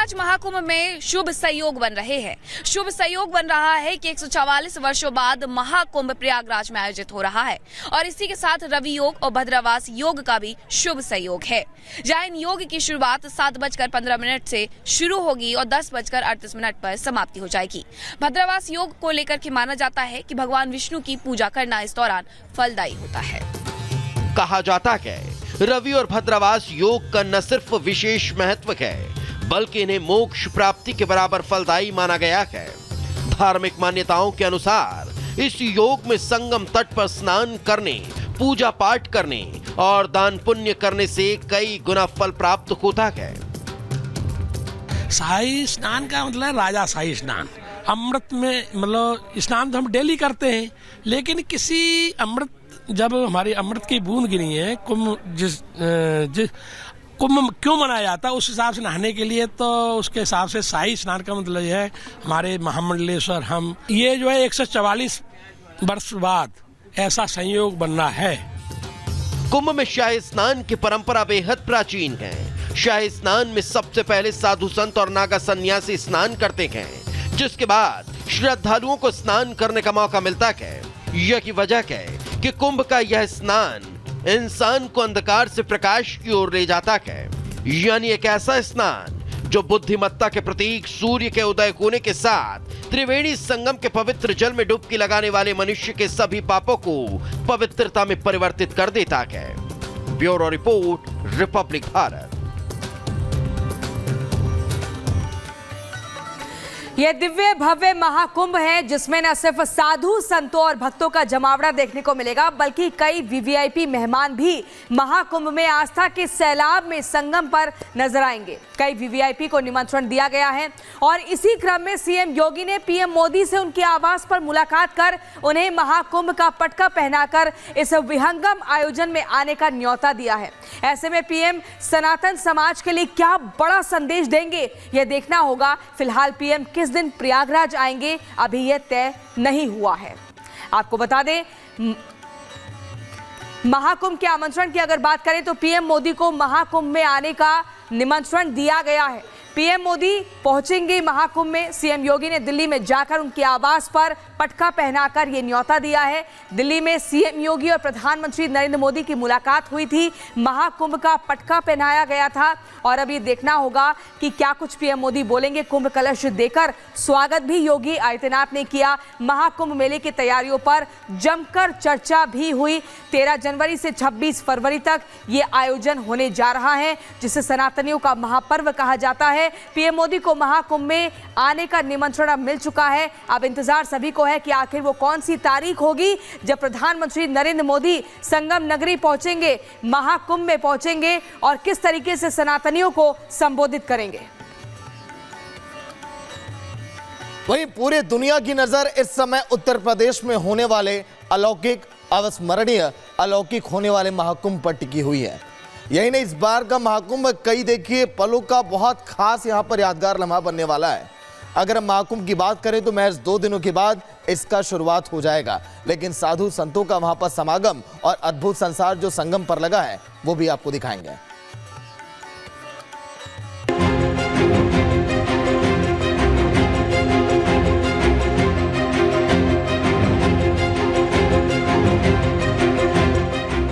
प्रयागराज महाकुंभ में शुभ संयोग बन रहे हैं। शुभ संयोग बन रहा है कि 144 वर्षों बाद महाकुंभ प्रयागराज में आयोजित हो रहा है और इसी के साथ रवि योग और भद्रवास योग का भी शुभ संयोग है, जहां इन योग की शुरुआत 7:15 से शुरू होगी और 10:38 पर समाप्ति हो जाएगी। भद्रवास योग को लेकर के माना जाता है कि भगवान विष्णु की पूजा करना इस दौरान फलदायी होता है। कहा जाता है रवि और भद्रवास योग का न सिर्फ विशेष महत्व है, बल्कि इन्हें मोक्ष प्राप्ति के बराबर फलदायी माना गया है। धार्मिक मान्यताओं के अनुसार इस योग में संगम तट पर स्नान करने, पूजा पाठ करने और दान पुण्य करने से कई गुना फल प्राप्त होता है। शाही स्नान का मतलब है राजा शाही स्नान। अमृत में मतलब स्नान तो हम डेली करते हैं, लेकिन किसी अमृत जब हमारी अमृत की बूंद गिरी है, कुंभ कुंभ क्यों मनाया जाता है उस हिसाब से नहाने के लिए, तो उसके हिसाब से शाही स्नान का मतलब है हमारे महामंडलेश्वर हम ये जो है 144 वर्ष बाद ऐसा संयोग बनना है। कुंभ में शाही स्नान की परंपरा बेहद प्राचीन है। शाही स्नान में सबसे पहले साधु संत और नागा सन्यासी स्नान करते हैं, जिसके बाद श्रद्धालुओं को स्नान करने का मौका मिलता है। यही वजह है कि कुंभ का यह स्नान इंसान को अंधकार से प्रकाश की ओर ले जाता है, यानी एक ऐसा स्नान जो बुद्धिमत्ता के प्रतीक सूर्य के उदय होने के साथ त्रिवेणी संगम के पवित्र जल में डुबकी लगाने वाले मनुष्य के सभी पापों को पवित्रता में परिवर्तित कर देता है। Bureau report, Republic Bharat. यह दिव्य भव्य महाकुंभ है, जिसमें न सिर्फ साधु संतों और भक्तों का जमावड़ा देखने को मिलेगा, बल्कि कई वीवीआईपी मेहमान भी महाकुंभ में आस्था के सैलाब में संगम पर नजर आएंगे। कई वीवीआईपी को निमंत्रण दिया गया है और इसी क्रम में सीएम योगी ने पीएम मोदी से उनके आवास पर मुलाकात कर उन्हें महाकुंभ का पटका पहनाकर इस विहंगम आयोजन में आने का न्योता दिया है। ऐसे में पीएम सनातन समाज के लिए क्या बड़ा संदेश देंगे, यह देखना होगा। फिलहाल पीएम किस दिन प्रयागराज आएंगे अभी यह तय नहीं हुआ है। आपको बता दें, महाकुंभ के आमंत्रण की अगर बात करें तो पीएम मोदी को महाकुंभ में आने का निमंत्रण दिया गया है। पीएम मोदी पहुंचेंगे महाकुंभ में। सीएम योगी ने दिल्ली में जाकर उनके आवास पर पटका पहनाकर यह न्योता दिया है। दिल्ली में सीएम योगी और प्रधानमंत्री नरेंद्र मोदी की मुलाकात हुई थी, महाकुंभ का पटका पहनाया गया था और अब ये देखना होगा कि क्या कुछ पीएम मोदी बोलेंगे। कुंभ कलश देकर स्वागत भी योगी आदित्यनाथ ने किया। महाकुंभ मेले की तैयारियों पर जमकर चर्चा भी हुई। 13 जनवरी से 26 फरवरी तक ये आयोजन होने जा रहा है, जिसे सनातनियों का महापर्व कहा जाता है। पीएम मोदी को महाकुंभ में आने का निमंत्रण अब मिल चुका है। अब इंतजार सभी को है कि आखिर वो कौन सी तारीख होगी जब प्रधानमंत्री नरेंद्र मोदी संगम नगरी पहुंचेंगे, महाकुंभ में पहुंचेंगे और किस तरीके से सनातनियों को संबोधित करेंगे। वहीं पूरी दुनिया की नजर इस समय उत्तर प्रदेश में होने वाले अलौकिक, अविस्मरणीय, अलौकिक होने वाले महाकुंभ पर टिकी हुई है। यही नहीं, इस बार का महाकुंभ कई देखिए पलों का बहुत खास यहां पर यादगार लम्हा बनने वाला है। अगर हम महाकुंभ की बात करें तो महज 2 दिनों के बाद इसका शुरुआत हो जाएगा, लेकिन साधु संतों का वहां पर समागम और अद्भुत संसार जो संगम पर लगा है वो भी आपको दिखाएंगे।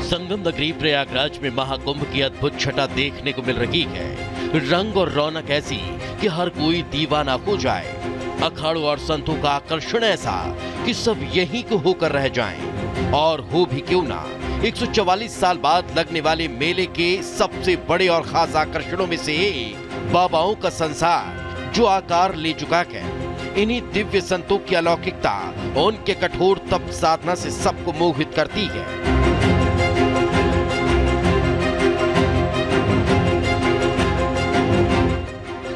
संगम नगरी प्रयागराज में महाकुंभ की अद्भुत छटा देखने को मिल रही है। रंग और रौनक ऐसी कि हर कोई दीवाना हो जाए। अखाड़ों और संतों का आकर्षण ऐसा कि सब यहीं को होकर रह जाएं। और हो भी क्यों ना, 144 साल बाद लगने वाले मेले के सबसे बड़े और खास आकर्षणों में से एक बाबाओं का संसार जो आकार ले चुका है। इन्हीं दिव्य संतों की अलौकिकता उनके कठोर तप साधना से सबको मोहित करती है।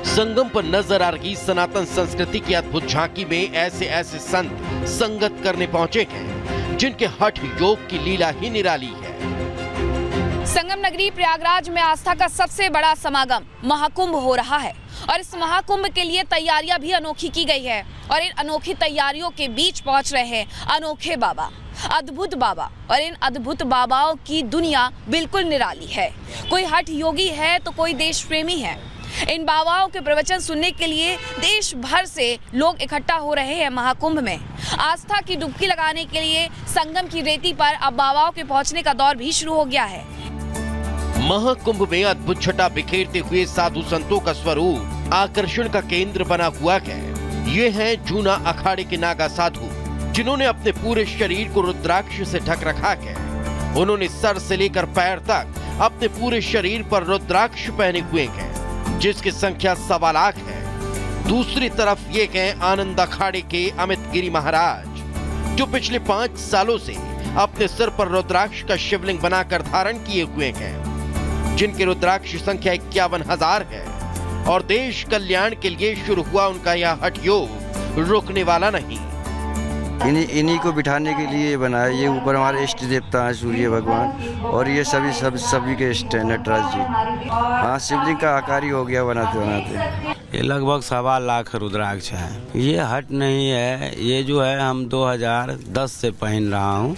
संगम पर नजर आ रही सनातन संस्कृति की अद्भुत झांकी में ऐसे ऐसे संत संगत करने पहुंचे हैं जिनके हठ योग की लीला ही निराली है। संगम नगरी प्रयागराज में आस्था का सबसे बड़ा समागम महाकुंभ हो रहा है और इस महाकुंभ के लिए तैयारियां भी अनोखी की गई है और इन अनोखी तैयारियों के बीच पहुंच रहे हैं अनोखे बाबा, अद्भुत बाबा। और इन अद्भुत बाबाओं की दुनिया बिल्कुल निराली है। कोई हठ योगी है तो कोई देश प्रेमी है। इन बाबाओं के प्रवचन सुनने के लिए देश भर से लोग इकट्ठा हो रहे हैं महाकुंभ में। आस्था की डुबकी लगाने के लिए संगम की रेती पर अब बाबाओं के पहुंचने का दौर भी शुरू हो गया है। महाकुंभ में अद्भुत छटा बिखेरते हुए साधु संतों का स्वरूप आकर्षण का केंद्र बना हुआ है। ये हैं जूना अखाड़े के नागा साधु, जिन्होंने अपने पूरे शरीर को रुद्राक्ष से ढक रखा है। उन्होंने सर से लेकर पैर तक अपने पूरे शरीर पर रुद्राक्ष पहने हुए हैं, जिसकी संख्या 1.25 लाख है। दूसरी तरफ ये हैं आनंद अखाड़े के अमित गिरी महाराज, जो पिछले 5 सालों से अपने सिर पर रुद्राक्ष का शिवलिंग बनाकर धारण किए हुए हैं, जिनकी रुद्राक्ष संख्या 51,000 है। और देश कल्याण के लिए शुरू हुआ उनका यह हठ योग रुकने वाला नहीं। इन्हीं को बिठाने के लिए बनाया। ये ऊपर हमारे इष्ट देवता हैं सूर्य भगवान, और ये सभी के इष्ट हैं नटराज जी। हाँ, शिवलिंग का आकार ही हो गया बनाते बनाते। ये लगभग 1.25 लाख रुद्राक्ष है। ये हट नहीं है, ये जो है हम 2010 से पहन रहा हूँ,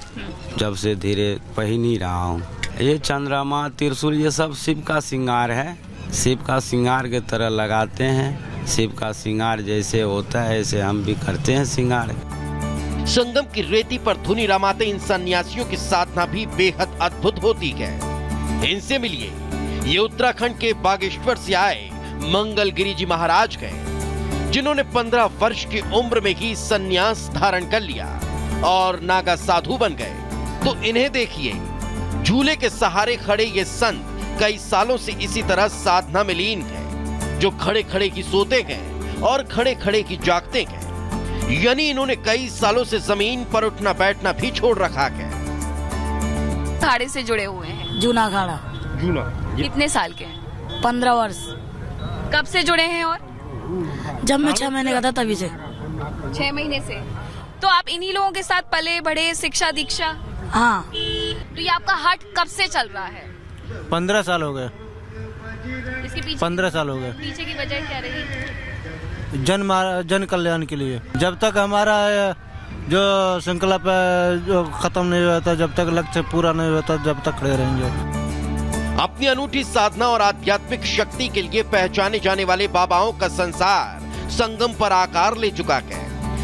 जब से धीरे पहन ही रहा हूँ। ये चंद्रमा, त्रिशूल, ये सब शिव का श्रृंगार है। शिव का श्रृंगार के तरह लगाते हैं। शिव का श्रृंगार जैसे होता है ऐसे हम भी करते हैं श्रृंगार। संगम की रेती पर धुनी रमाते इन सन्यासियों की साधना भी बेहद अद्भुत होती है। इनसे मिलिए, ये उत्तराखंड के बागेश्वर से आए मंगलगिरी जी महाराज हैं, जिन्होंने 15 वर्ष की उम्र में ही सन्यास धारण कर लिया और नागा साधु बन गए। तो इन्हें देखिए, झूले के सहारे खड़े ये संत कई सालों से इसी तरह साधना में लीन हैं, जो खड़े खड़े की सोते हैं और खड़े खड़े की जागते हैं। यानी इन्होंने कई सालों से जमीन पर उठना बैठना भी छोड़ रखा है। अखाड़े से जुड़े हुए हैं। जूना अखाड़ा। जूना कितने साल के हैं? 15 वर्ष। कब से जुड़े हैं? और जब मैं 6 महीने का था तभी से। 6 महीने से। तो आप इन्हीं लोगों के साथ पले बढ़े, शिक्षा दीक्षा? हाँ। तो ये आपका हट कब से चल रहा है? 15 साल हो गए। इसके पीछे 15 साल हो गए। पीछे की वजह क्या रही? जन कल्याण के लिए। जब तक हमारा जो संकल्प जो खत्म नहीं होता, जब तक लक्ष्य पूरा नहीं होता, जब तक खड़े रहेंगे। अपनी अनूठी साधना और आध्यात्मिक शक्ति के लिए पहचाने जाने वाले बाबाओं का संसार संगम पर आकार ले चुका है।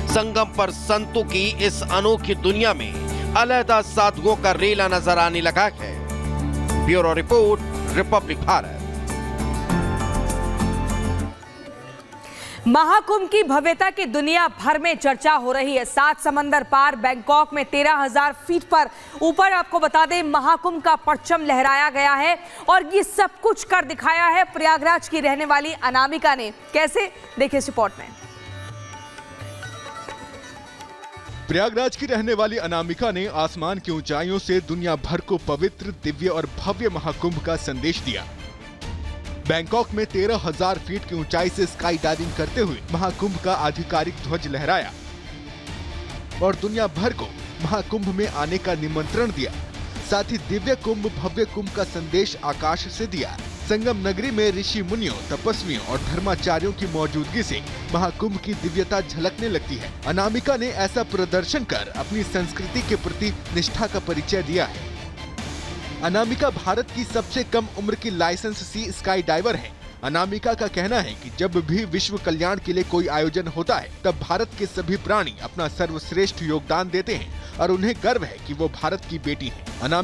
संगम पर संतों की इस अनोखी दुनिया में अलहदा साधुओं का रेला नजर आने लगा है। Bureau report, Republic Bharat. Mahakumbh की भव्यता की दुनिया भर में चर्चा हो रही है। 7 समंदर पार बैंकॉक में 13,000 फीट पर ऊपर आपको बता दें महाकुंभ का परचम लहराया गया है, और ये सब कुछ कर दिखाया है प्रयागराज की रहने वाली अनामिका ने। कैसे, देखिए इस रिपोर्ट में। प्रयागराज की रहने वाली अनामिका ने आसमान की ऊंचाइयों से दुनिया भर को पवित्र, दिव्य और भव्य महाकुंभ का संदेश दिया। बैंकॉक में 13,000 फीट की ऊंचाई से स्काई डाइविंग करते हुए महाकुंभ का आधिकारिक ध्वज लहराया और दुनिया भर को महाकुंभ में आने का निमंत्रण दिया। साथ ही दिव्य कुंभ, भव्य कुंभ का संदेश आकाश से दिया। संगम नगरी में ऋषि मुनियों, तपस्वियों और धर्माचार्यों की मौजूदगी से महाकुंभ की दिव्यता झलकने लगती है। अनामिका ने ऐसा प्रदर्शन कर अपनी संस्कृति के प्रति निष्ठा का परिचय दिया है। अनामिका भारत की सबसे कम उम्र की लाइसेंस सी स्काई डाइवर है। अनामिका का कहना है कि जब भी विश्व कल्याण के लिए कोई आयोजन होता है, तब भारत के सभी प्राणी अपना सर्वश्रेष्ठ योगदान देते हैं और उन्हें गर्व है कि वो भारत की बेटी हैं।